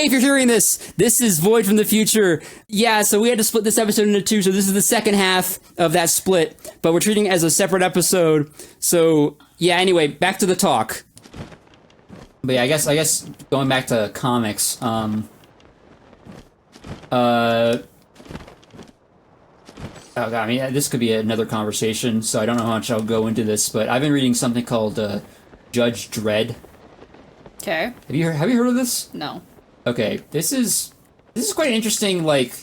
if you're hearing this, this is Void from the future. Yeah, so we had to split this episode into two, so this is the second half of that split, but we're treating it as a separate episode. So, yeah, anyway, back to the talk. But yeah, I guess going back to comics, oh god, I mean, this could be another conversation, so I don't know how much I'll go into this, but I've been reading something called Judge Dredd. Okay. Have you heard of this? No. Okay, this is quite interesting. Like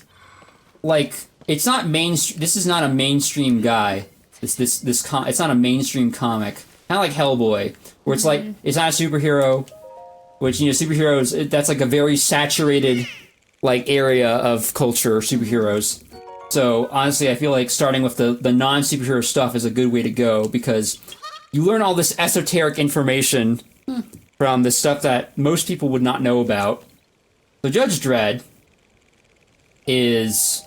it's not mainstream. This is not a mainstream guy. It's not a mainstream comic. Kind of like Hellboy, where it's like it's not a superhero. Which, you know, superheroes, that's like a very saturated like area of culture. Superheroes. So honestly, I feel like starting with the non-superhero stuff is a good way to go, because you learn all this esoteric information from the stuff that most people would not know about. So Judge Dredd is,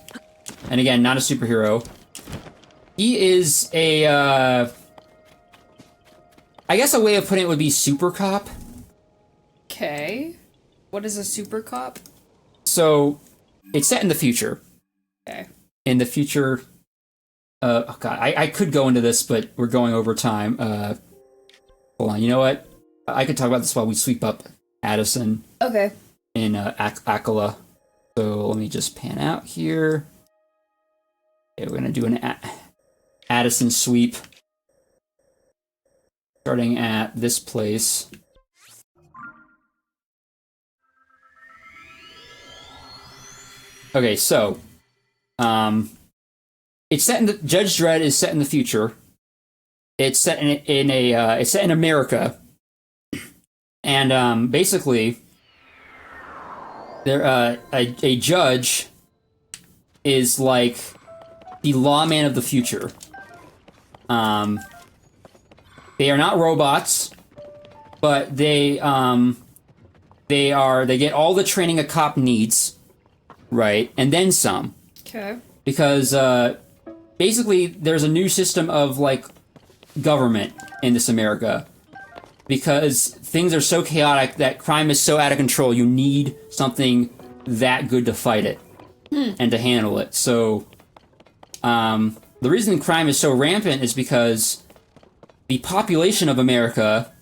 and again, not a superhero. He is I guess a way of putting it would be super cop. Okay. What is a super cop? So it's set in the future. Okay. In the future, oh god, I could go into this, but we're going over time. Hold on, you know what? I could talk about this while we sweep up Addison. Okay. In Akala. So let me just pan out here. Okay, we're gonna do an Addison sweep. Starting at this place. Okay, so it's set in the Judge Dredd is set in the future. It's set it's set in America, and basically, there a judge is like the lawman of the future. They are not robots, but they get all the training a cop needs. Right, and then some. Okay. Because, basically, there's a new system of, like, government in this America. Because things are so chaotic that crime is so out of control, you need something that good to fight it. And to handle it. So, the reason crime is so rampant is because the population of America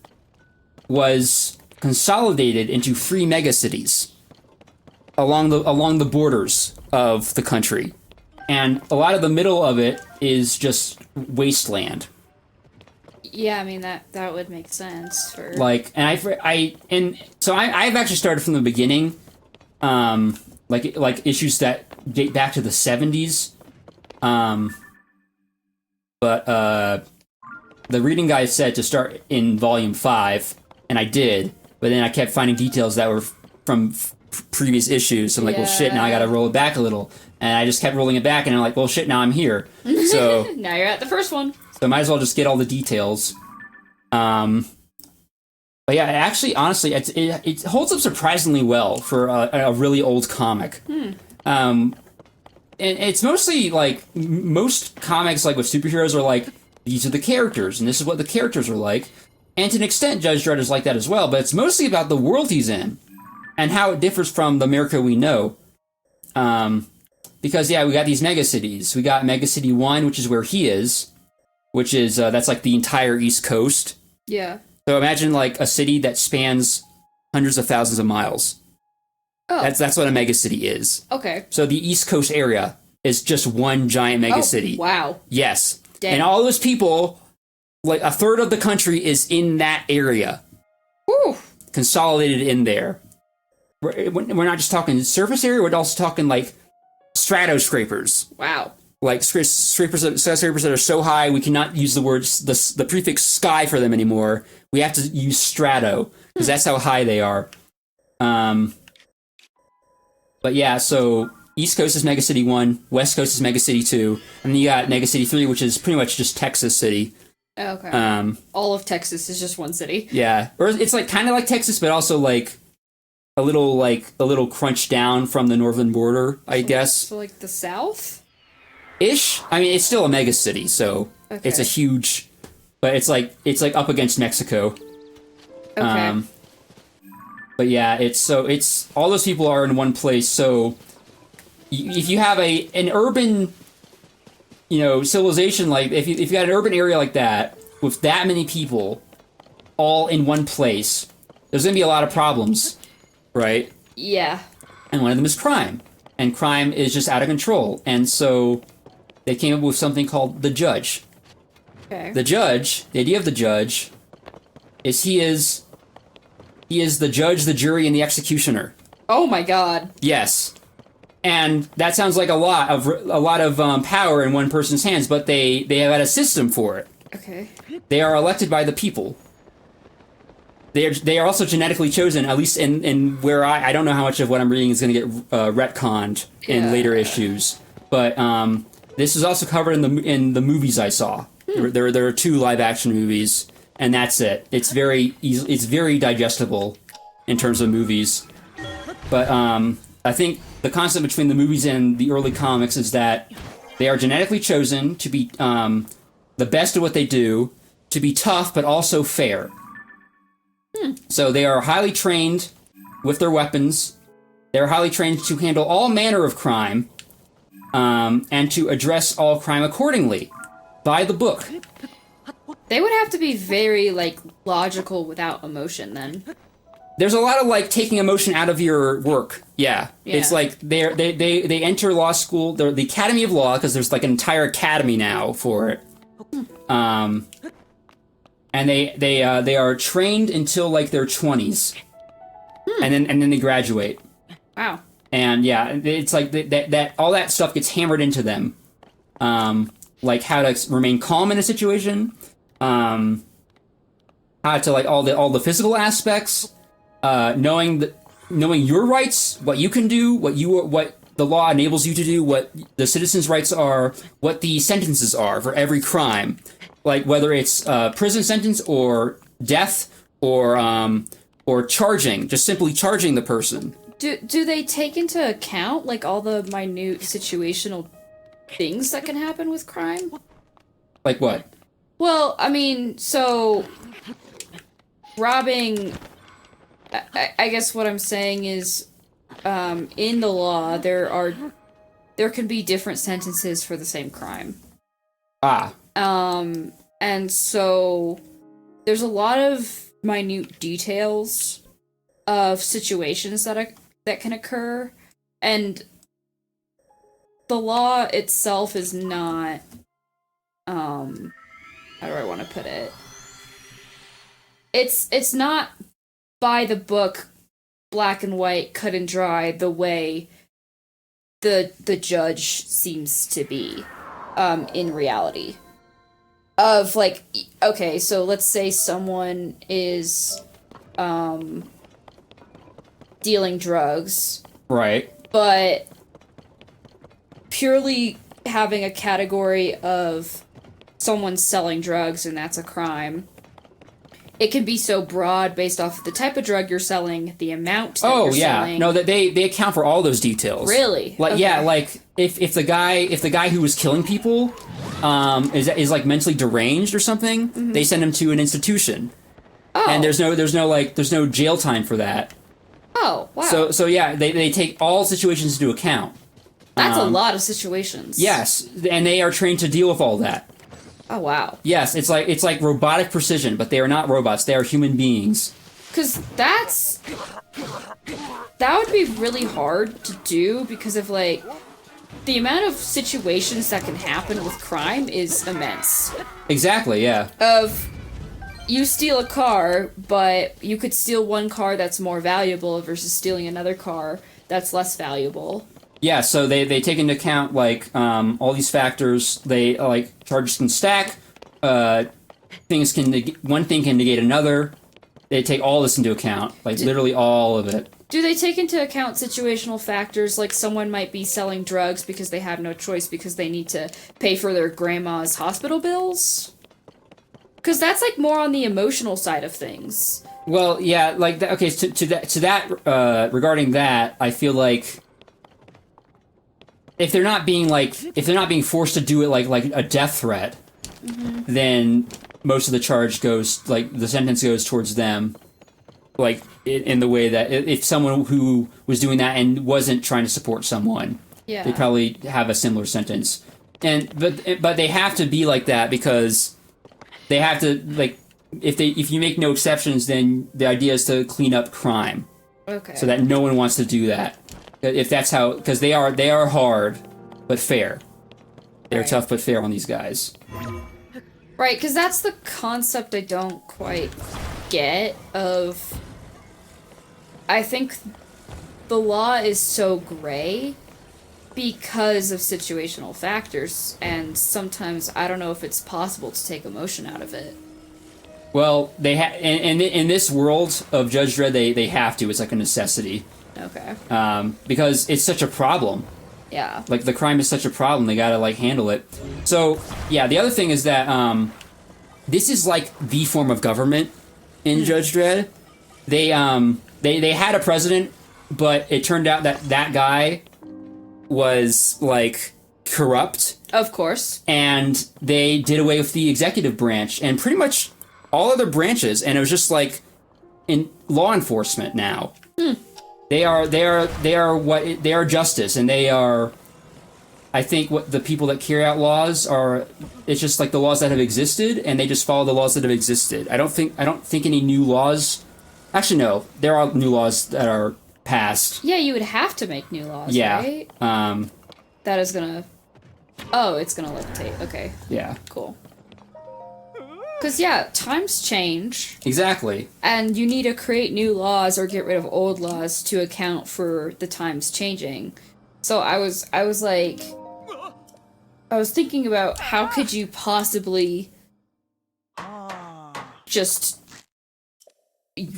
was consolidated into free megacities along the borders of the country, and a lot of the middle of it is just wasteland. Yeah, I mean that would make sense for like, and I've actually started from the beginning, like issues that date back to the 70s, but the reading guide said to start in volume 5, and I did, but then I kept finding details that were from previous issues, so I'm like, well, shit, now I gotta roll it back a little, and I just kept rolling it back, and I'm like, well, shit, now I'm here, so now you're at the first one, so I might as well just get all the details. But yeah, actually, honestly, it holds up surprisingly well for a really old comic. And it's mostly like most comics, like with superheroes, are like, these are the characters, and this is what the characters are like, and to an extent, Judge Dredd is like that as well, but it's mostly about the world he's in and how it differs from the America we know. Because, yeah, we got these megacities. We got Megacity 1, which is where he is, which is, that's like the entire East Coast. Yeah. So imagine, like, a city that spans hundreds of thousands of miles. Oh. That's what a megacity is. Okay. So the East Coast area is just one giant megacity. Oh, wow. Yes. Dang. And all those people, like, a third of the country is in that area. Whew. Consolidated in there. We're not just talking surface area, we're also talking, like, stratoscrapers. Wow. Like, skyscrapers that are so high we cannot use the prefix sky for them anymore. We have to use strato, because that's how high they are. But yeah, so East Coast is Megacity 1, West Coast is Megacity 2, and then you got Megacity 3, which is pretty much just Texas City. Okay. All of Texas is just one city. Yeah. Or it's like kind of like Texas, but also like a little crunched down from the northern border, I guess. So like the South? Ish. I mean, it's still a mega city, so it's a huge, but it's like up against Mexico. Okay. But yeah, it's all those people are in one place. So if you have an urban, civilization, like if you got an urban area like that with that many people all in one place, there's gonna be a lot of problems, right? Yeah. And one of them is crime, and crime is just out of control. And so they came up with something called the judge. Okay. The idea of the judge is he is the judge, the jury, and the executioner. Oh my god. Yes. And that sounds like a lot of power in one person's hands, but they have had a system for it. Okay. They are elected by the people. They are also genetically chosen, at least in where I don't know how much of what I'm reading is going to get retconned in later issues. But this is also covered in the movies I saw. There are 2 live action movies, and that's it. It's very digestible in terms of movies. But I think the concept between the movies and the early comics is that they are genetically chosen to be the best at what they do, to be tough but also fair. So they are highly trained with their weapons. They're highly trained to handle all manner of crime, and to address all crime accordingly, by the book. They would have to be very, logical without emotion, then. There's a lot of, taking emotion out of your work. Yeah. It's like they enter law school, they're the Academy of Law, because there's, an entire academy now for it. And they are trained until, their 20s. And then they graduate. Wow. And yeah, it's like that all that stuff gets hammered into them. Like how to remain calm in a situation, how to all the physical aspects, knowing your rights, what you can do, what the law enables you to do, what the citizens' rights are, what the sentences are for every crime, like whether it's prison sentence or death or charging, just simply charging the person. Do they take into account all the minute situational things that can happen with crime? Like what? Well, I mean, so robbing. I guess what I'm saying is, in the law, there can be different sentences for the same crime. And so there's a lot of minute details of situations that can occur, and the law itself is not, how do I want to put it? It's not by the book, black and white, cut and dry, the way the judge seems to be, in reality. Of, okay, so let's say someone is, dealing drugs. Right. But purely having a category of someone selling drugs and that's a crime, it can be so broad based off of the type of drug you're selling, the amount that you're selling. No, that they account for all those details. Really? Like, okay. yeah, like if the guy who was killing people is mentally deranged or something, mm-hmm. they send him to an institution. Oh. And there's no jail time for that. Oh, wow. So yeah, they take all situations into account. That's a lot of situations. Yes, and they are trained to deal with all that. Oh, wow. Yes, it's like robotic precision, but they are not robots, they are human beings. 'Cause that would be really hard to do because of the amount of situations that can happen with crime is immense. Exactly, yeah. Of you steal a car, but you could steal one car that's more valuable versus stealing another car that's less valuable. Yeah, so they take into account all these factors. They charges can stack, one thing can negate another. They take all this into account, literally all of it. Do they take into account situational factors like someone might be selling drugs because they have no choice because they need to pay for their grandma's hospital bills? Because that's more on the emotional side of things. Well, yeah, okay. To that regarding that, I feel like if they're not being forced to do it like a death threat, mm-hmm. then most of the charge goes the sentence goes towards them. like in the way that if someone who was doing that and wasn't trying to support someone, Yeah. they probably have a similar sentence. But they have to be like that because they have to, like, if you make no exceptions, then the idea is to clean up crime. Okay. So that no one wants to do that. If that's how, because they are hard but fair. They're Right. tough but fair on these guys. Right, because that's the concept I don't quite get of... I think the law is so gray because of situational factors, and sometimes I don't know if it's possible to take emotion out of it. Well, they in this world of Judge Dredd, they have to. It's like a necessity. Okay. Because it's such a problem. Yeah. Like, the crime is such a problem, they gotta, like, handle it. So, yeah, the other thing is that, this is, like, the form of government in Judge Dredd. They had a president, but it turned out that that guy was, like, corrupt, Of course. and they did away with the executive branch, and pretty much all other branches, and it was just, like, in law enforcement now. They are justice, and they are, I think, what the people that carry out laws are. It's just like the laws that have existed, and they just follow the laws that have existed. I don't think any new laws. Actually, no, there are new laws that are passed. Yeah, you would have to make new laws, Yeah. right? Um. That is gonna... Oh, it's gonna levitate. Okay, Yeah. cool. Because, yeah, times change, Exactly. and you need to create new laws or get rid of old laws to account for the times changing. So I was thinking about how could you possibly just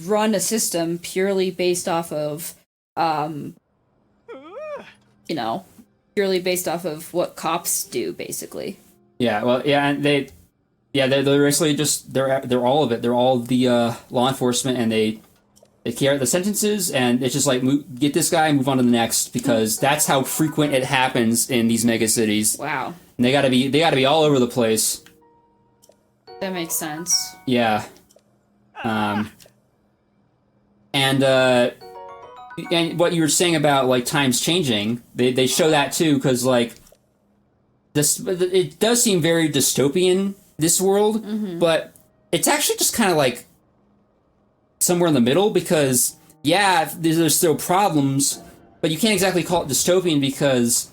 run a system purely based off of, purely based off of what cops do, basically. Yeah. Well. Yeah. And they're basically just they're all of it. They're all the law enforcement, and they carry out the sentences, and it's just like get this guy, move on to the next, because that's how frequent it happens in these mega cities. Wow. And they gotta be all over the place. That makes sense. Yeah. And what you were saying about, like, times changing, they show that too, because, like, it does seem very dystopian, this world, but it's actually just kind of like somewhere in the middle, because, yeah, there's still problems, but you can't exactly call it dystopian because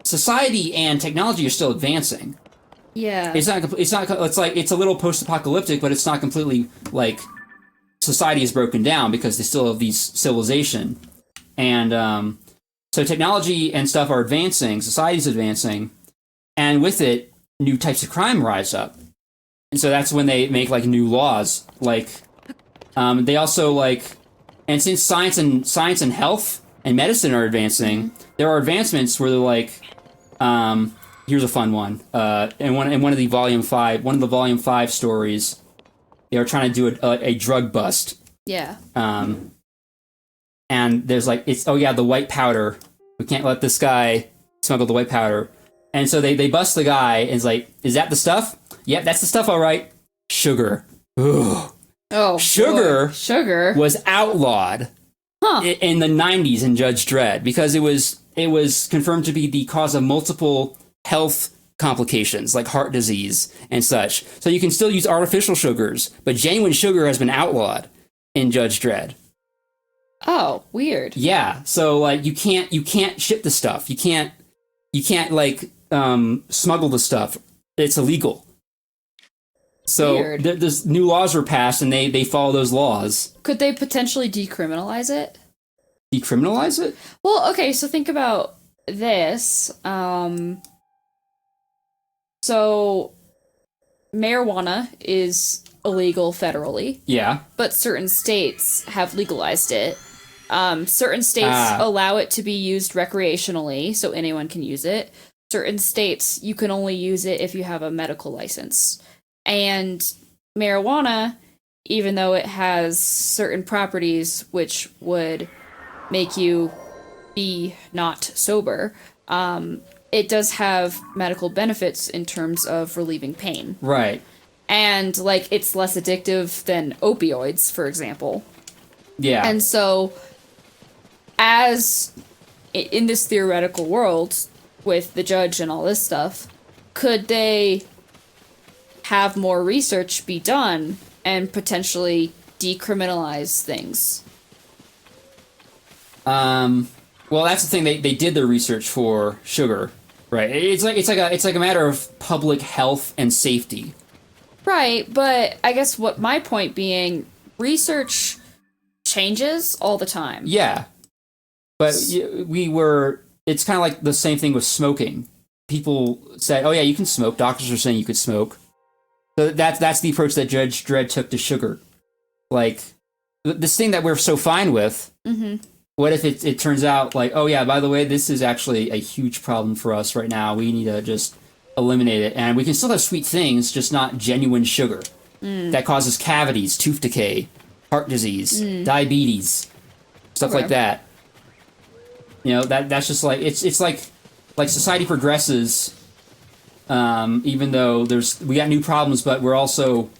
society and technology are still advancing. Yeah. It's a little post-apocalyptic, but it's not completely, like, society is broken down because they still have these civilization. And so technology and stuff are advancing, society's advancing, and with it, new types of crime rise up. And so that's when they make, like, new laws. Like, they also, like, and since science and health and medicine are advancing, there are advancements where they're like, here's a fun one. In one of the volume 5 stories, they were trying to do a drug bust. Yeah. And there's like, the white powder. We can't let this guy smuggle the white powder. And so they bust the guy, and it's like, is that the stuff? Yep, that's the stuff, all right. Sugar. Ugh. Oh, Sugar. Boy. Sugar Was outlawed in the 90s in Judge Dredd because it was confirmed to be the cause of multiple health complications like heart disease and such. So you can still use artificial sugars, but genuine sugar has been outlawed in Judge Dredd. Oh, weird. Yeah, so like you can't ship the stuff. You can't like smuggle the stuff. It's illegal. So there's new laws were passed, and they follow those laws. Could they potentially decriminalize it? Decriminalize it? Well, okay, so think about this. So marijuana is illegal federally. Yeah. But certain states have legalized it. Certain states allow it to be used recreationally, so anyone can use it. Certain states, you can only use it if you have a medical license. And marijuana, even though it has certain properties which would make you be not sober, it does have medical benefits in terms of relieving pain. Right. And, like, it's less addictive than opioids, for example. Yeah. And so, as in this theoretical world with the judge and all this stuff, could they have more research be done and potentially decriminalize things? Well, that's the thing. They did the research for sugar, right? It's like a matter of public health and safety. Right, but I guess what my point being, research changes all the time. Yeah, but it's kind of like the same thing with smoking. People said, "Oh yeah, you can smoke." Doctors are saying you could smoke. So that's the approach that Judge Dredd took to sugar. Like this thing that we're so fine with. Mm-hmm. What if it turns out like, oh yeah, by the way, this is actually a huge problem for us right now. We need to just eliminate it, and we can still have sweet things, just not genuine sugar that causes cavities, tooth decay, heart disease, diabetes, stuff like that. You know, that's just like it's like society progresses. Even though we got new problems, but we're also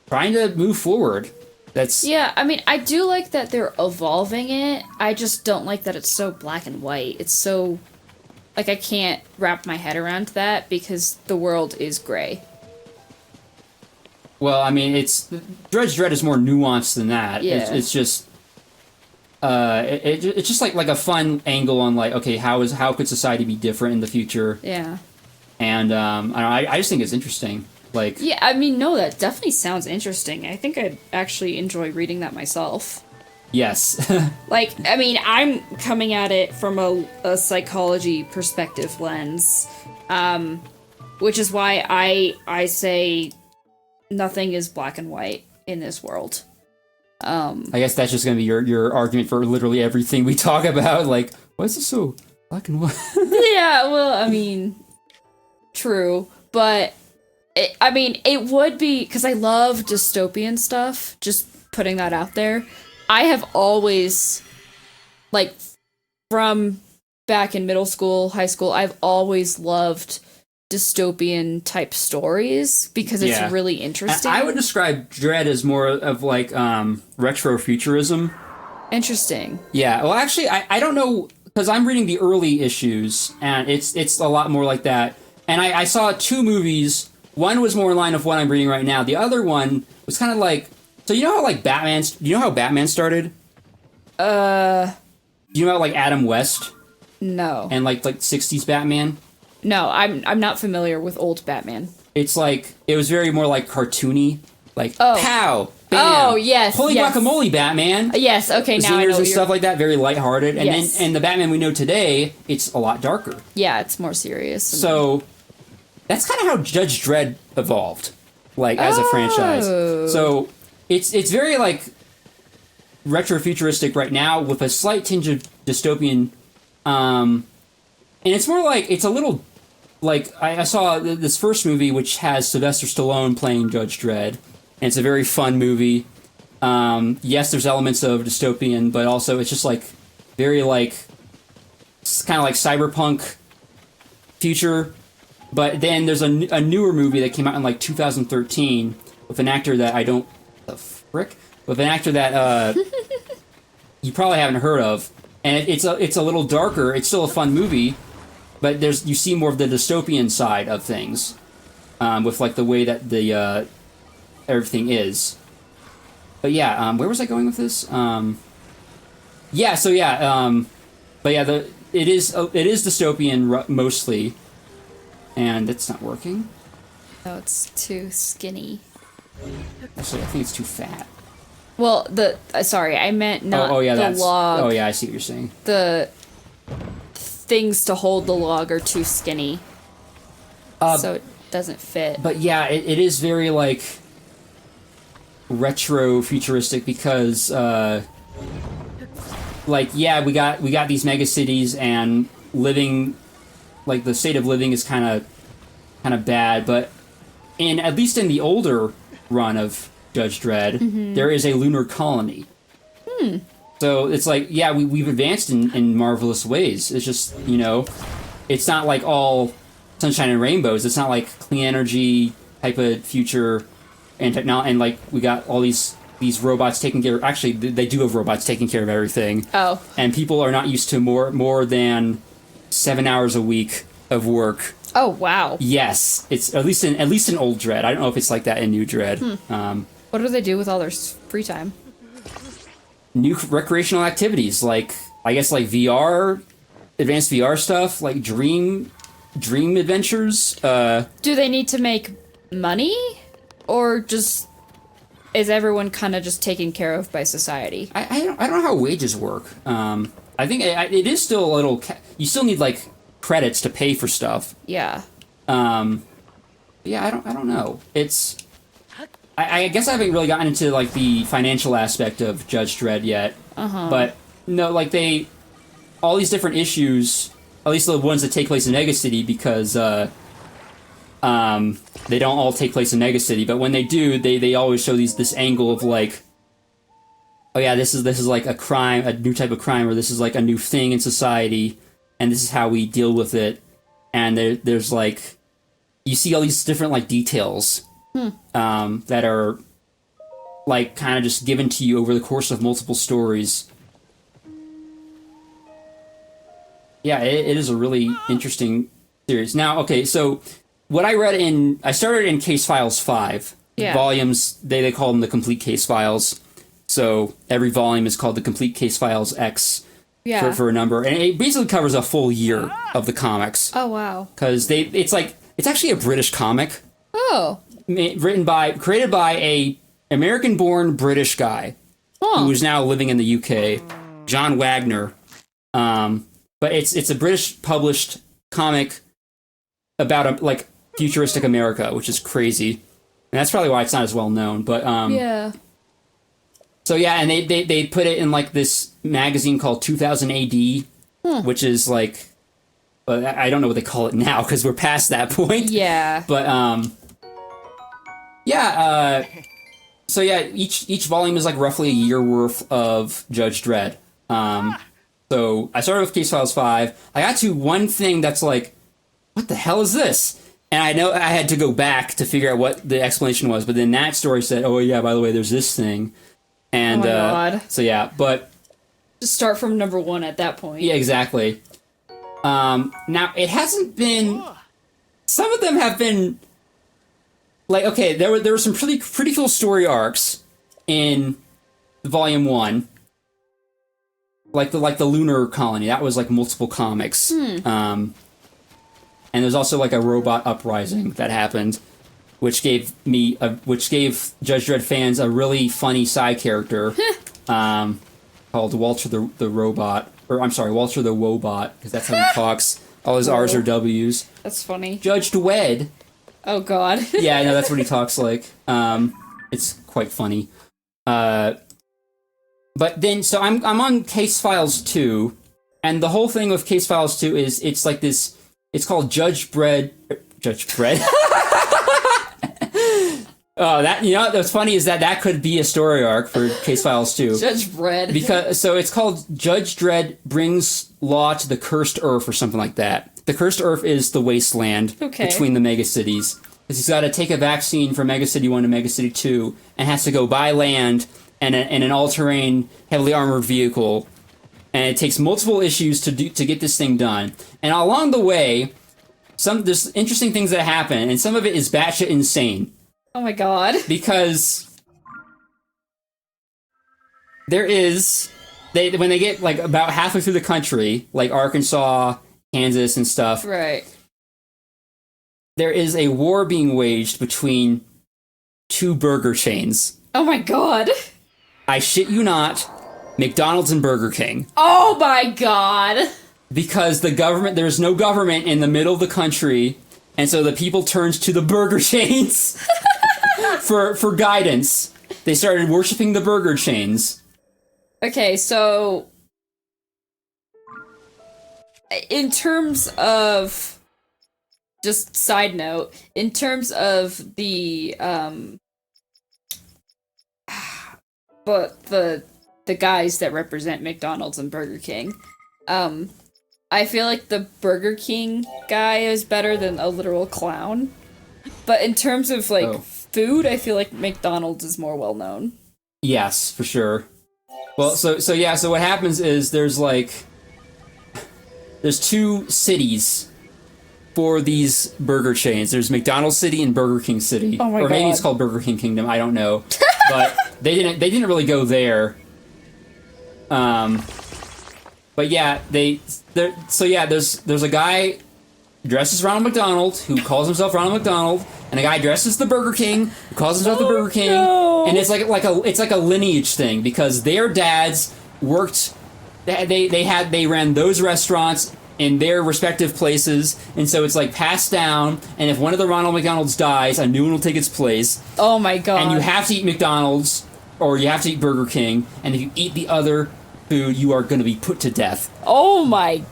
trying to move forward. Yeah, I mean, I do like that they're evolving it. I just don't like that it's so black and white. It's so, like, I can't wrap my head around that because the world is gray. Well, I mean, Judge Dredd is more nuanced than that. Yeah. It's just, it's just like a fun angle on like, okay, how could society be different in the future? Yeah. And I just think it's interesting. Like, yeah, I mean, no, that definitely sounds interesting. I think I'd actually enjoy reading that myself. yes. Like, I mean, I'm coming at it from a psychology perspective lens, which is why I say nothing is black and white in this world. I guess that's just going to be your argument for literally everything we talk about. Like, why is this so black and white? Yeah, well, I mean, true, but it would be, because I love dystopian stuff, just putting that out there. I have always, like, from back in middle school, high school, I've always loved dystopian type stories because it's really interesting. I would describe Dredd as more of like retrofuturism. Interesting. Yeah, well, actually, I don't know, because I'm reading the early issues, and it's a lot more like that. And I saw two movies. One was more in line of what I'm reading right now. The other one was kind of like, so you know how like do you know how Batman started? Do you know about like Adam West No. and like 60s Batman? No, I'm not familiar with old Batman. It's like, it was very more like cartoony, like pow, bam, oh yes, holy yes. guacamole, Batman. Yes, okay, now I know Zingers what and stuff like that, very lighthearted. And Yes. then the Batman we know today, it's a lot darker. Yeah, it's more serious. So that's kind of how Judge Dredd evolved, like as a franchise. So it's very like retrofuturistic right now with a slight tinge of dystopian, and it's more like, it's a little like, I saw this first movie which has Sylvester Stallone playing Judge Dredd, and it's a very fun movie. Yes, there's elements of dystopian, but also it's just like very like kind of like cyberpunk future. But then there's a newer movie that came out in like 2013 with an actor that I don't with an actor that you probably haven't heard of, and it's a little darker. It's still a fun movie, but you see more of the dystopian side of things, with like the way that the everything is. But yeah, where was I going with this? But yeah, it is dystopian mostly, and it's not working. No, it's too skinny. Actually, I think it's too fat. Well, sorry, I meant not the log. Oh yeah, I see what you're saying. The things to hold the log are too skinny, so it doesn't fit. But yeah, it is very like retro futuristic because like, yeah, we got these mega cities, and living, like, the state of living is kind of bad, but at least in the older run of Judge Dredd, there is a lunar colony. So it's like, yeah, we've advanced in marvelous ways. It's just, you know, it's not like all sunshine and rainbows. It's not like clean energy type of future and technology, and like we got all these these robots taking care. Actually, they do have robots taking care of everything. Oh. And people are not used to more than 7 hours a week of work. Oh, wow. Yes, it's at least in old Dredd. I don't know if it's like that in new Dredd. What do they do with all their free time? New recreational activities, like I guess like VR, advanced VR stuff, like dream adventures. Do they need to make money, or just is everyone kind of just taken care of by society? I don't know how wages work. I think it is still a little. You still need like credits to pay for stuff. Yeah. Yeah, I don't know. It's. I guess I haven't really gotten into like the financial aspect of Judge Dredd yet. But no, like all these different issues, at least the ones that take place in Mega City, because they don't all take place in Mega City, but when they do, they always show this angle of like, oh yeah, this is like a crime, a new type of crime, or this is like a new thing in society, and this is how we deal with it. And there's like, you see all these different like details that are like kind of just given to you over the course of multiple stories. Yeah, it is a really interesting series. Now, okay, so what I read I started in Case Files 5. Yeah. Volumes, they call them the Complete Case Files. So every volume is called the Complete Case Files X for a number. And it basically covers a full year of the comics. Oh, wow. Because it's actually a British comic. Oh. Created by a American-born British guy who is now living in the UK, John Wagner. But it's a British published comic about like futuristic America, which is crazy, and that's probably why it's not as well known. But yeah. So yeah, and they put it in like this magazine called 2000 AD, which is like, I don't know what they call it now because we're past that point. Yeah. But yeah. So yeah, each volume is like roughly a year worth of Judge Dredd. So I started with Case Files 5. I got to one thing that's like, what the hell is this? And I know I had to go back to figure out what the explanation was, but then that story said, oh yeah, by the way, there's this thing. And oh my God. So yeah, but just start from number 1 at that point. Yeah, exactly. Now it hasn't been. Some of them have been. Like, okay, there were some pretty cool story arcs in Volume 1. Like the Lunar Colony, that was like multiple comics. And there's also like a robot uprising that happened, which gave Judge Dredd fans a really funny side character called Walter the Robot, or I'm sorry, Walter the Wobot, because that's how he talks. All his R's are W's. That's funny. Judge Dredd. Oh God. Yeah, I know that's what he talks like. It's quite funny. But then, so I'm on Case Files 2, and the whole thing with Case Files 2 is it's like this. It's called Judge Dredd. Oh, what's funny is that could be a story arc for Case Files 2. Judge Dredd. Because it's called Judge Dredd Brings Law to the Cursed Earth or something like that. The Cursed Earth is the wasteland between the mega cities. Because he's got to take a vaccine from Mega City 1 to Mega City 2 and has to go by land and an all-terrain, heavily armored vehicle. And it takes multiple issues to get this thing done. And along the way, there's interesting things that happen, and some of it is batshit insane. Oh my God. Because there is... when they get, like, about halfway through the country, like Arkansas, Kansas, and stuff... Right. There is a war being waged between two burger chains. Oh my God. I shit you not, McDonald's and Burger King. Oh my God. Because there's no government in the middle of the country, and so the people turned to the burger chains for guidance. They started worshiping the burger chains. Okay, so in terms of, just side note, in terms of the but the guys that represent McDonald's and Burger King, I feel like the Burger King guy is better than a literal clown. But in terms of, like, food, I feel like McDonald's is more well-known. Yes, for sure. Well, so what happens is there's two cities for these burger chains. There's McDonald's City and Burger King City. Oh my or maybe God. it's called Burger King Kingdom, I don't know. But they didn't really go there. But yeah, there's a guy dressed as Ronald McDonald who calls himself Ronald McDonald, and a guy dressed as the Burger King who calls himself the Burger King. No. And it's like a lineage thing because their dads worked. They ran those restaurants in their respective places, and so it's like passed down. And if one of the Ronald McDonalds dies, a new one will take its place. Oh my god. And you have to eat McDonald's or you have to eat Burger King, and if you eat the other food, you are going to be put to death. Oh my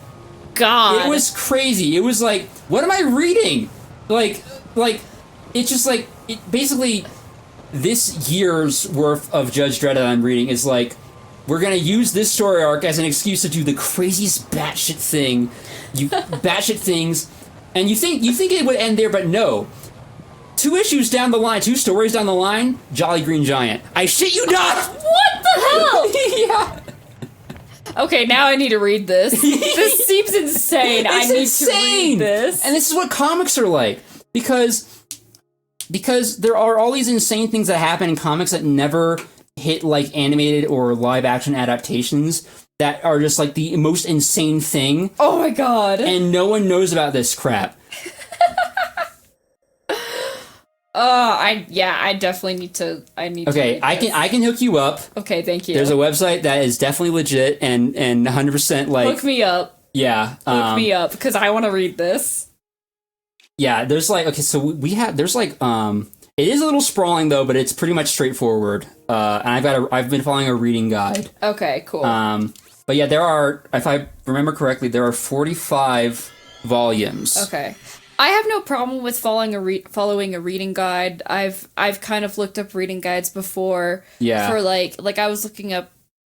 god. It was crazy. It was like, what am I reading? Like it's just like basically this year's worth of Judge Dredd that I'm reading is like, we're gonna use this story arc as an excuse to do the craziest batshit things, and you think it would end there, but no. 2 stories down the line, Jolly Green Giant. I shit you not. What the hell? Yeah. Okay, now I need to read this. This seems insane. I need to read this. And this is what comics are like, because there are all these insane things that happen in comics that never hit like animated or live action adaptations that are just like the most insane thing. Oh my god. And no one knows about this crap. I definitely need to. Okay, I can hook you up. Okay, thank you. There's a website that is definitely legit and 100% like. Hook me up. Yeah. Hook me up because I want to read this. Yeah, there's like, okay, so there's like it is a little sprawling though, but it's pretty much straightforward. And I've been following a reading guide. Okay, cool. But yeah, there are, if I remember correctly, there are 45 volumes. Okay. I have no problem with following a reading guide. I've kind of looked up reading guides before. Yeah. For like I was looking up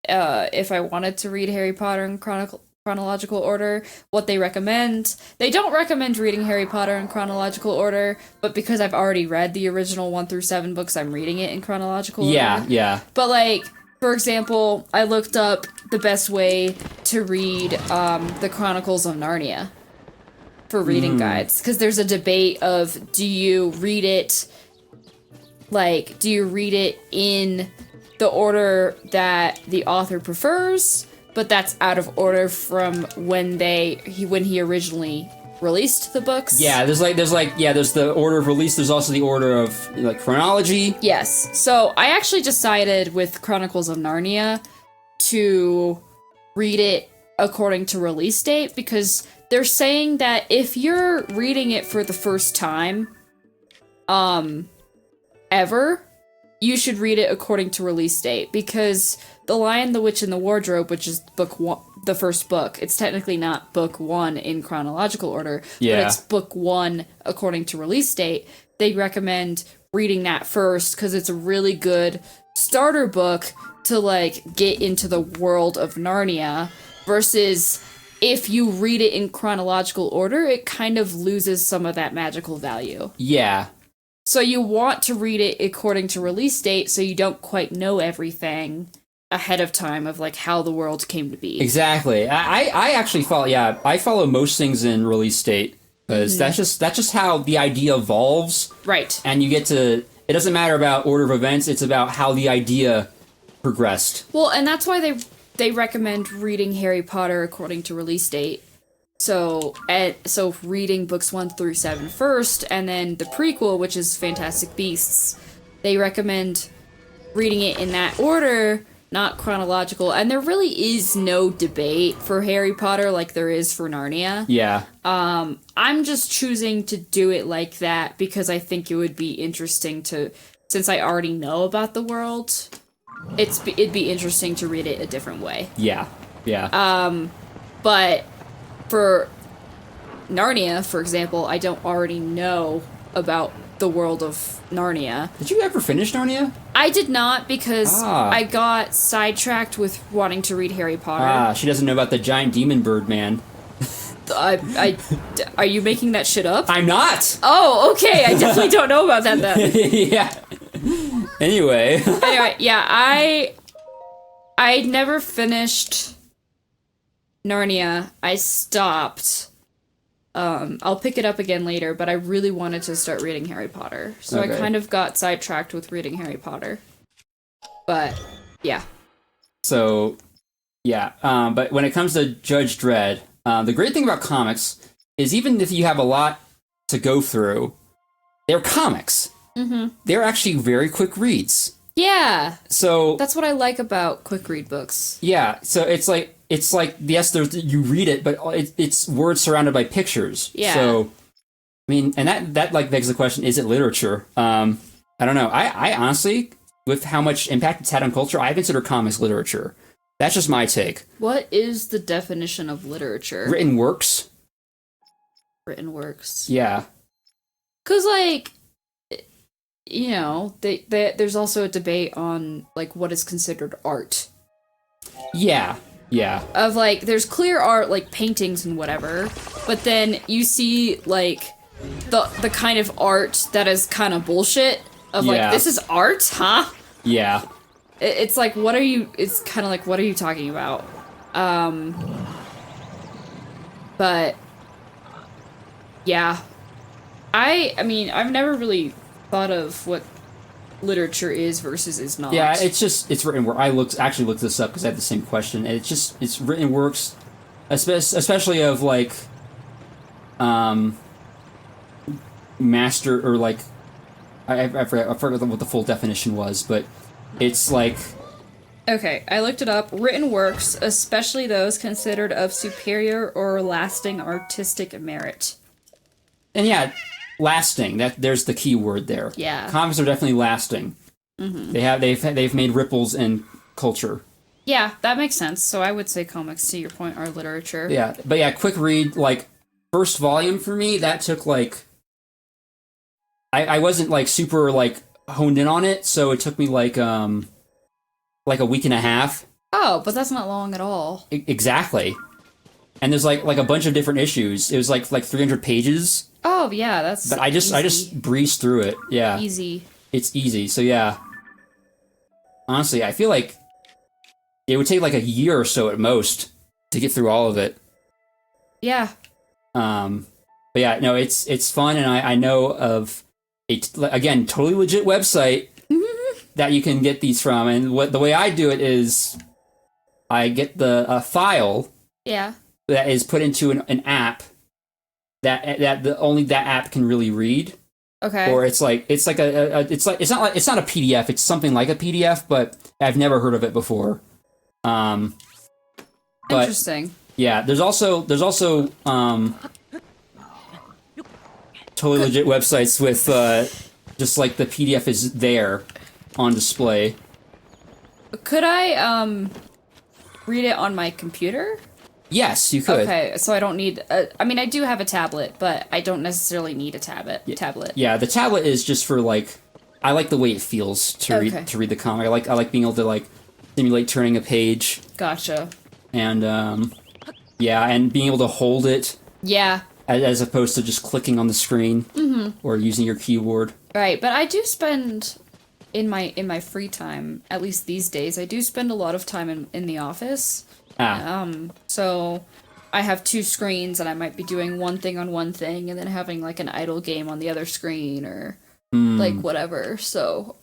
if I wanted to read Harry Potter in chronological order, what they recommend. They don't recommend reading Harry Potter in chronological order, but because I've already read the original 1 through 7 books, I'm reading it in chronological order. Yeah. But like, for example, I looked up the best way to read the Chronicles of Narnia for reading guides, because there's a debate of do you read it in the order that the author prefers, but that's out of order from when he originally released the books. Yeah, there's the order of release, there's also the order of like chronology. Yes. So I actually decided with Chronicles of Narnia to read it according to release date, because they're saying that if you're reading it for the first time, ever, you should read it according to release date, because The Lion, the Witch, and the Wardrobe, which is book 1, the first book, it's technically not book 1 in chronological order, but it's book 1 according to release date. They recommend reading that first, because it's a really good starter book to, like, get into the world of Narnia, versus if you read it in chronological order, it kind of loses some of that magical value. Yeah. So you want to read it according to release date, so you don't quite know everything ahead of time of like how the world came to be. Exactly. I actually follow most things in release date, because that's just how the idea evolves. Right. And you get to, it doesn't matter about order of events, it's about how the idea progressed. Well, and that's why they recommend reading Harry Potter according to release date. So reading books 1 through 7 first, and then the prequel, which is Fantastic Beasts, they recommend reading it in that order, not chronological. And there really is no debate for Harry Potter like there is for Narnia. Yeah. I'm just choosing to do it like that because I think it would be interesting to, since I already know about the world, it'd be interesting to read it a different way. Yeah. Yeah. But for Narnia, for example, I don't already know about the world of Narnia. Did you ever finish Narnia? I did not, because I got sidetracked with wanting to read Harry Potter. She doesn't know about the giant demon bird man. Are you making that shit up? I'm not! Oh, okay, I definitely don't know about that then. Yeah. Anyway. Anyway, yeah, I never finished Narnia. I stopped. I'll pick it up again later, but I really wanted to start reading Harry Potter. So I kind of got sidetracked with reading Harry Potter. But, yeah. So, yeah. But when it comes to Judge Dredd, the great thing about comics is even if you have a lot to go through, they're comics. Mm-hmm. They're actually very quick reads. Yeah. So that's what I like about quick read books. Yeah. So it's like yes, you read it, but it's words surrounded by pictures. Yeah. So I mean, and that like begs the question: is it literature? I don't know. I honestly, with how much impact it's had on culture, I consider comics literature. That's just my take. What is the definition of literature? Written works. Written works. Yeah. 'Cause like, you know, there's also a debate on like what is considered art. Yeah. Yeah. Of like, there's clear art like paintings and whatever, but then you see like the kind of art that is kind of bullshit. Of like, this is art, huh? Yeah. It's like, what are you? It's kind of like, what are you talking about? But yeah, I mean, I've never really thought of what literature is versus is not. Yeah, it's written work. I actually looked this up because I had the same question. And it's written works, especially of like, master or like, I forgot what the full definition was, but it's like. Okay, I looked it up. Written works, especially those considered of superior or lasting artistic merit. And yeah, lasting. There's the key word there. Yeah. Comics are definitely lasting. Mm-hmm. They've made ripples in culture. Yeah, that makes sense. So I would say comics, to your point, are literature. Yeah, but yeah, quick read, like, first volume for me, that took like. I wasn't like super like honed in on it, so it took me like a week and a half. Oh, but that's not long at all. Exactly. And there's like a bunch of different issues. It was like 300 pages. Oh yeah, that's. But I just breezed through it. Yeah. Easy. It's easy. So yeah. Honestly, I feel like it would take like a year or so at most to get through all of it. Yeah. But yeah, no, it's fun, and I know of again, totally legit website that you can get these from, and the way I do it is I get the file. Yeah. That is put into an app that only that app can really read. Okay. Or it's not a PDF. It's something like a PDF, but I've never heard of it before. But, interesting. Yeah, there's also totally legit websites with just like the PDF is there on display. Could I read it on my computer? Yes, you could. Okay, so I don't need. I mean, I do have a tablet, but I don't necessarily need a tablet. Yeah, the tablet is just for like. I like the way it feels to read the comic. I like being able to like simulate turning a page. Gotcha. And and being able to hold it. Yeah. As opposed to just clicking on the screen or using your keyboard. Right, but I do spend in my free time, at least these days, I do spend a lot of time in the office. So I have two screens, and I might be doing one thing on one thing, and then having like an idle game on the other screen, or like whatever. So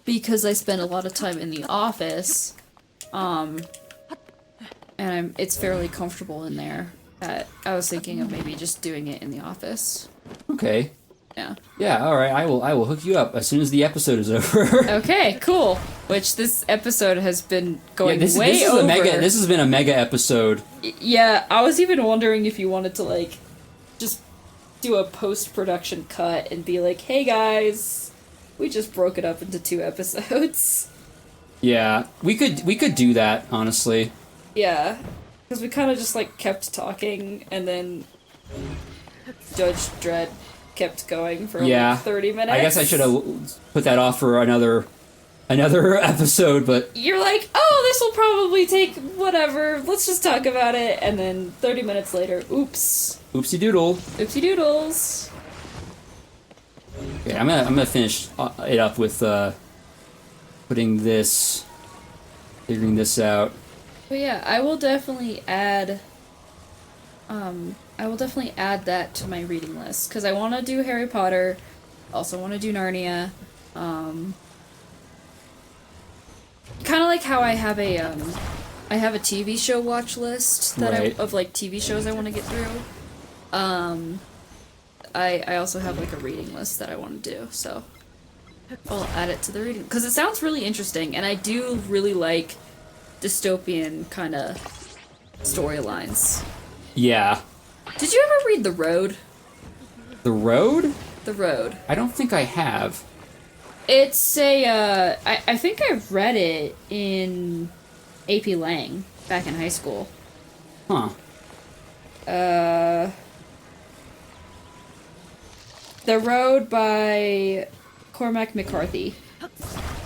because I spend a lot of time in the office, and it's fairly comfortable in there. I was thinking of maybe just doing it in the office. Okay. Yeah. Yeah, all right. I will hook you up as soon as the episode is over. Okay, cool. Which this episode has been going this way is over. This has been a mega episode. Yeah, I was even wondering if you wanted to like just do a post-production cut and be like, "Hey guys, we just broke it up into 2 episodes." Yeah, we could do that, honestly. Yeah, because we kind of just like kept talking, and then Judge Dredd kept going for like 30 minutes. I guess I should have put that off for another episode, but you're like, oh, this will probably take whatever, let's just talk about it, and then 30 minutes later, oops. Oopsie doodle. Oopsie doodles. Okay, I'm gonna finish it up with figuring this out. But yeah, I will definitely add that to my reading list because I want to do Harry Potter, also want to do Narnia. Kind of like how I have a TV show watch list that Right. of like TV shows I want to get through. I also have like a reading list that I want to do, so I'll add it to the reading because it sounds really interesting, and I do really like dystopian kind of storylines. Yeah. Did you ever read The Road? The Road? The Road. I don't think I have. It's a, I think I read it in AP Lang back in high school. Huh. The Road by Cormac McCarthy.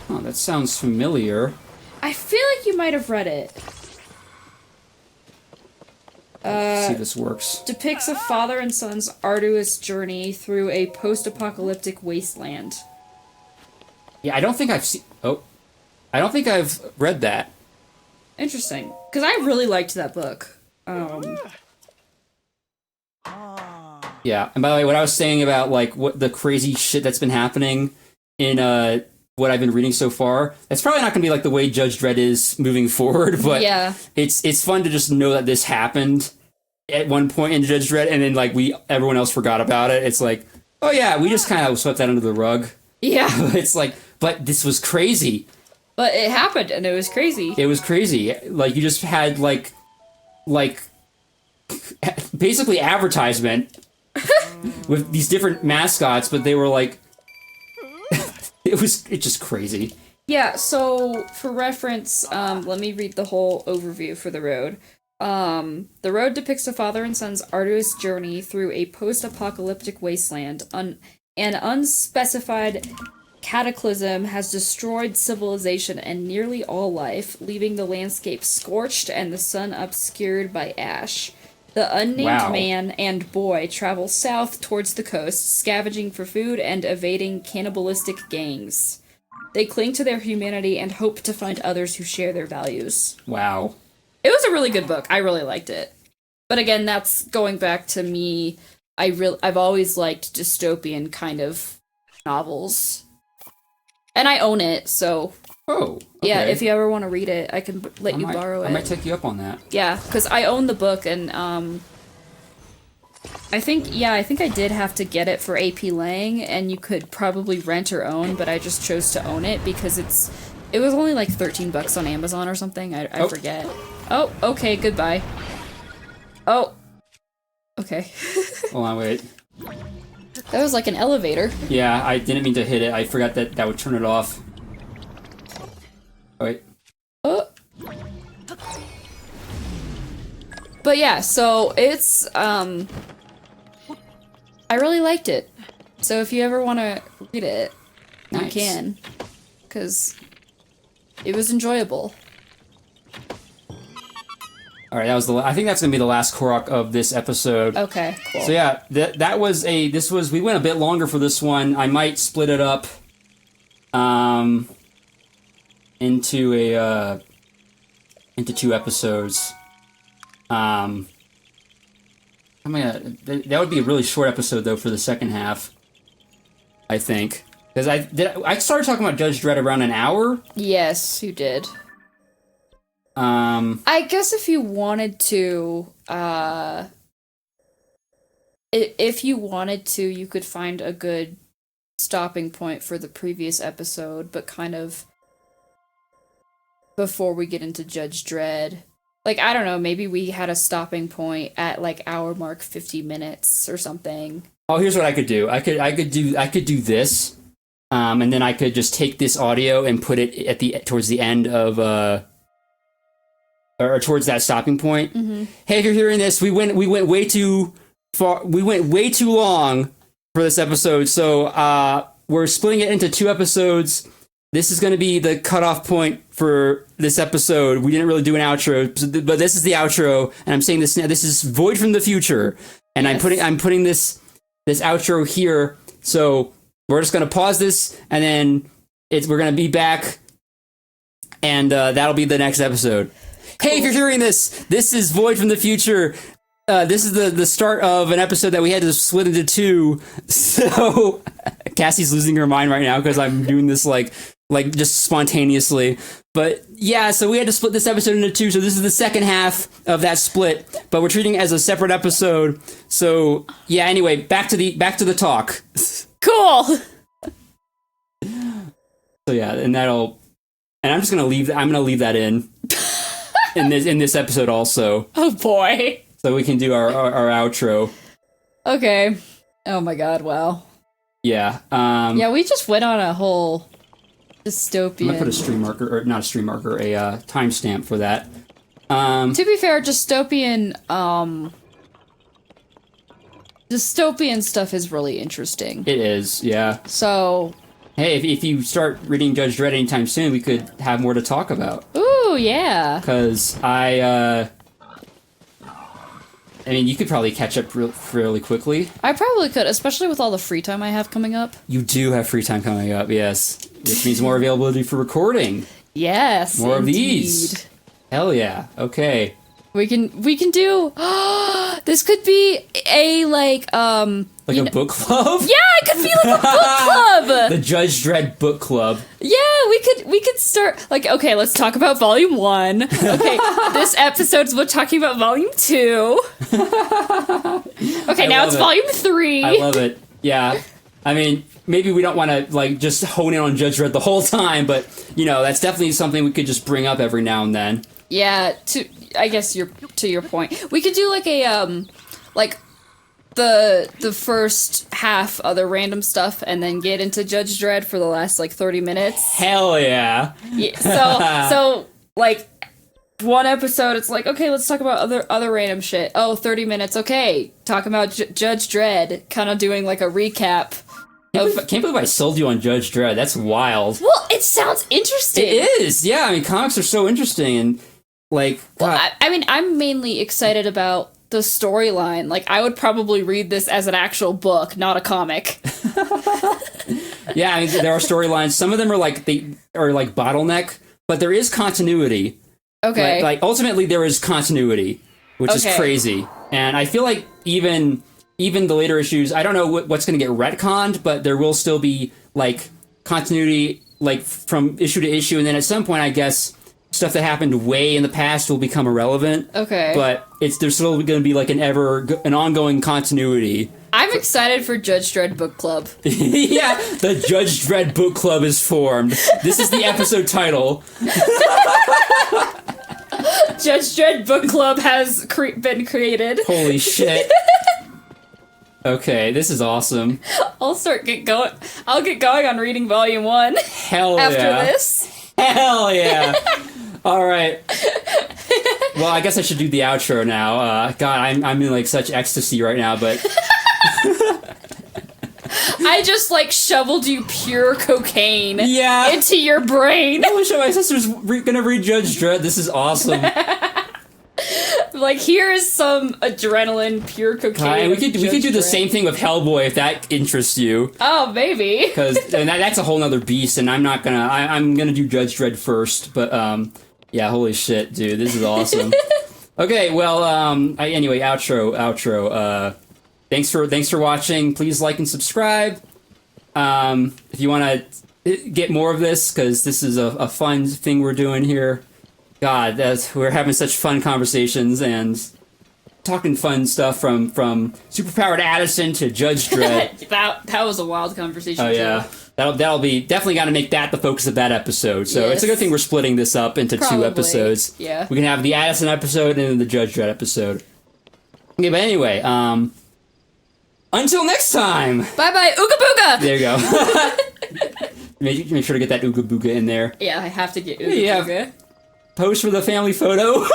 Oh, that sounds familiar. I feel like you might have read it. Let's see if this works. Depicts a father and son's arduous journey through a post-apocalyptic wasteland. Yeah, I don't think I've seen... Oh. I don't think I've read that. Interesting. Because I really liked that book. Yeah, and by the way, what I was saying about, like, what the crazy shit that's been happening in, what I've been reading so far, that's probably not going to be, like, the way Judge Dredd is moving forward, but yeah. it's fun to just know that this happened at one point in Judge Dredd, and then, like, everyone else forgot about it. It's like, oh yeah, we just kind of swept that under the rug. Yeah. It's like, but this was crazy. But it happened, and it was crazy. It was crazy. Like, you just had, like, basically advertisement with these different mascots, but they were, like, it's just crazy. Yeah, so, for reference, let me read the whole overview for The Road. The Road depicts a father and son's arduous journey through a post-apocalyptic wasteland. An unspecified cataclysm has destroyed civilization and nearly all life, leaving the landscape scorched and the sun obscured by ash. The unnamed man and boy travel south towards the coast, scavenging for food and evading cannibalistic gangs. They cling to their humanity and hope to find others who share their values. Wow. It was a really good book. I really liked it. But again, that's going back to me. I've always liked dystopian kind of novels. And I own it, so... Oh, okay. Yeah, if you ever want to read it, I can let you borrow it. I might take you up on that. Yeah, because I own the book, and, I think I did have to get it for AP Lang, and you could probably rent or own, but I just chose to own it because it was only like $13 on Amazon or something. I forget. Oh, okay, goodbye. Oh. Okay. Hold on, wait. That was like an elevator. Yeah, I didn't mean to hit it. I forgot that would turn it off. Oh, wait. Oh. But yeah, so it's, I really liked it. So if you ever want to read it, you Nice. can. Because it was enjoyable. All right, I think that's gonna be the last korok of this episode. Okay, cool. So yeah, we went a bit longer for this one. I might split it up, into two episodes. That would be a really short episode though for the second half, I think, because I started talking about Judge Dredd around an hour. Yes, you did. I guess if you wanted to, you could find a good stopping point for the previous episode, but kind of before we get into Judge Dredd. Like, I don't know, maybe we had a stopping point at, like, hour mark 50 minutes or something. Oh, here's what I could do. I could do this, and then I could just take this audio and put it towards the end of or towards that stopping point. Mm-hmm. Hey, if you're hearing this, we went way too far. We went way too long for this episode, so we're splitting it into two episodes. This is going to be the cutoff point for this episode. We didn't really do an outro, but this is the outro, and I'm saying this now. This is Void from the Future, and yes. I'm putting this outro here. So we're just gonna pause this, and then we're gonna be back, and that'll be the next episode. Cool. Hey, if you're hearing this is Void from the future. This is the start of an episode that we had to split into 2. So Cassie's losing her mind right now because I'm doing this like just spontaneously. But yeah, so we had to split this episode into 2. So this is the second half of that split, but we're treating it as a separate episode. So yeah, anyway, back to the talk. Cool. So yeah, and I'm just gonna leave. I'm gonna leave that in this episode also. Oh boy. So we can do our outro. Okay. Oh my god, wow. Yeah. Yeah, we just went on a whole dystopian... I'm gonna put a stream marker, or not a stream marker, a timestamp for that. To be fair, dystopian stuff is really interesting. It is, yeah. So... Hey, if you start reading Judge Dredd anytime soon, we could have more to talk about. Ooh, yeah. Because I mean, you could probably catch up fairly quickly. I probably could, especially with all the free time I have coming up. You do have free time coming up, yes. Which means more availability for recording. Yes, more indeed. of these. Hell yeah. Okay. We can do... this could be a, like a book club? Yeah, it could be like a book club! The Judge Dredd book club. Yeah, we could start, like, okay, let's talk about Volume 1. Okay, this episode's we're talking about Volume 2. Okay, now it's Volume 3. I love it. Yeah. I mean, maybe we don't want to, like, just hone in on Judge Dredd the whole time, but, you know, that's definitely something we could just bring up every now and then. Yeah, I guess to your point. We could do, like, a, like... the first half of the random stuff and then get into Judge Dredd for the last like 30 minutes. Hell yeah. So like one episode it's like, okay, let's talk about other random shit. Oh, 30 minutes. Okay. Talking about Judge Dredd, kind of doing like a recap. Can't believe I sold you on Judge Dredd. That's wild. Well, it sounds interesting. It is. Yeah, I mean, comics are so interesting and like well, I mean, I'm mainly excited about the storyline. Like, I would probably read this as an actual book, not a comic. Yeah, I mean, there are storylines. Some of them are like bottleneck, but there is continuity. Okay. Like ultimately, there is continuity, which is crazy. And I feel like even the later issues, I don't know what's going to get retconned, but there will still be like continuity, like from issue to issue, and then at some point, I guess, stuff that happened way in the past will become irrelevant. Okay. But there's still going to be like an ongoing continuity. I'm excited for Judge Dredd Book Club. Yeah, the Judge Dredd Book Club is formed. This is the episode title. Judge Dredd Book Club has been created. Holy shit. Okay, this is awesome. I'll get going on reading Volume 1. Hell yeah. After this. Hell yeah. All right. Well, I guess I should do the outro now. God, I'm in like such ecstasy right now, but I just like shoveled you pure cocaine into your brain. I wish my sister's gonna read Judge Dredd. This is awesome. Like, here is some adrenaline, pure cocaine. We could do the same thing with Hellboy if that interests you. Oh, maybe. Because that's a whole nother beast, and I'm not gonna. I'm gonna do Judge Dredd first, but yeah, holy shit, dude, this is awesome. Okay, well, anyway, outro. Thanks for watching. Please like and subscribe. If you want to get more of this, because this is a fun thing we're doing here. God, we're having such fun conversations and talking fun stuff from Superpowered Addison to Judge Dredd. that was a wild conversation. Oh yeah, that'll be definitely got to make that the focus of that episode. So It's a good thing we're splitting this up into 2 episodes. Yeah, we can have the Addison episode and then the Judge Dredd episode. Okay, but anyway, until next time. Bye bye, Ooga Booga. There you go. Make sure to get that Ooga Booga in there. Yeah, I have to get Ooga Booga. Pose for the family photo. What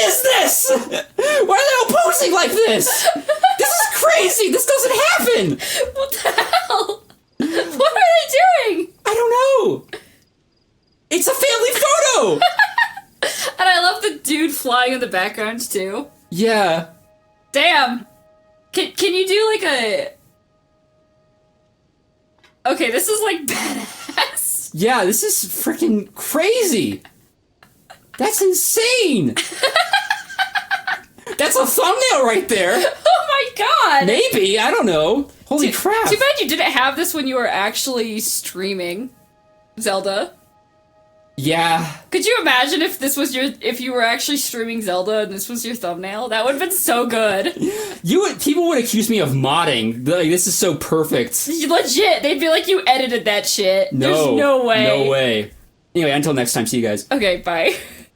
is this? Why are they all posing like this? This is crazy. This doesn't happen. What the hell? What are they doing? I don't know. It's a family photo. And I love the dude flying in the background too. Yeah. Damn. Can you do like Okay, this is like badass. Yeah, this is freaking crazy. That's insane. That's a thumbnail right there. Oh my god. Maybe, I don't know. Holy crap. Too bad you didn't have this when you were actually streaming Zelda. Yeah. Could you imagine if you were actually streaming Zelda and this was your thumbnail? That would have been so good. People would accuse me of modding. Like, this is so perfect. Legit, they'd be like, you edited that shit. No. There's no way. No way. Anyway, until next time, see you guys. Okay, bye.